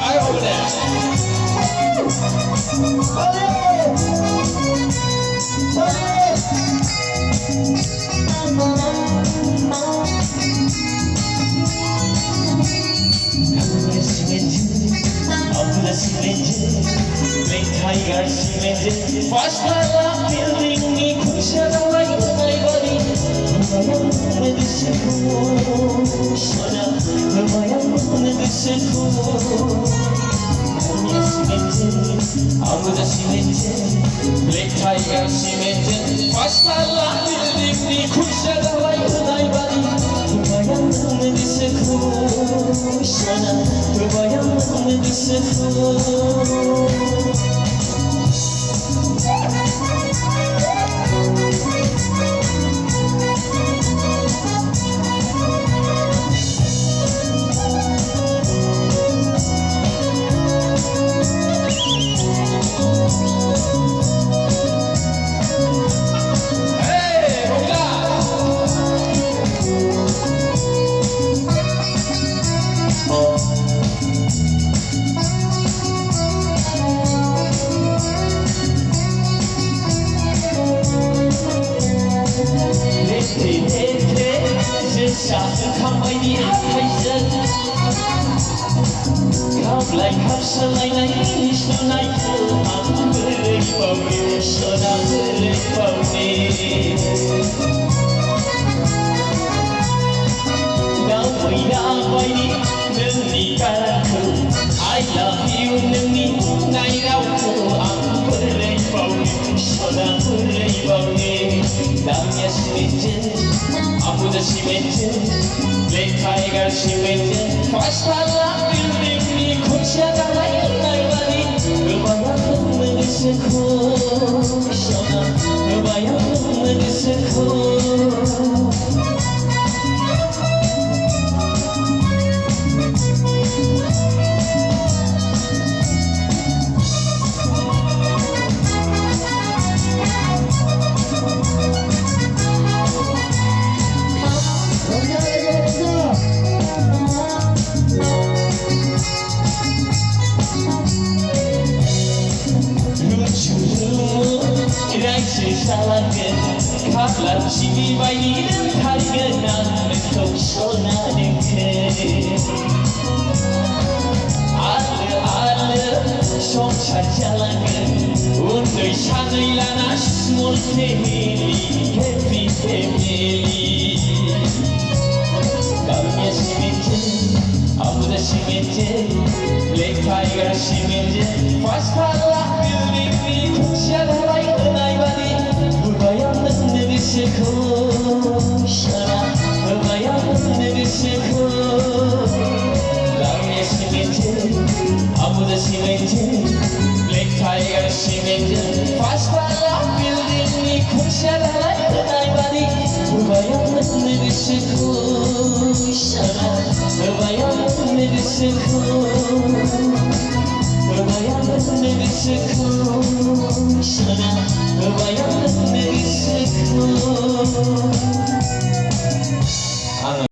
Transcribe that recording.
I over Tiger cemented, fast love building me, cushion like my body. With the circle, shut up, with the circle. I'm with the cemented, Black Tiger cemented, fast love building me, cushion like my body. With the circle, shut up, with the circle. Come by the horizon, come like half a line, no night. I'm very funny, so I'm very funny. Now we are fighting, I love you, night out. I'm very funny, so I'm very funny. Now yes, I'm with the cemented, Black Tiger cemented, fast love building me, cushion like my body. Goodbye, with the circle, shut up. Goodbye, with the circle. Kaplan çivi bayılır kargıdan tokşonadık. Alı son çarçalangın undoy şanıyla smol temeli kefi temeli. Damya simenti, amuda simenti, Black Tiger simenti, fast love building me, kuşadaray kınay body. With the circle, shut up, with the circle. Damya cemented, I'm with the cemented, Black Tiger cemented, fast love building me, cushion like my body. With the circle, shut up, with the circle.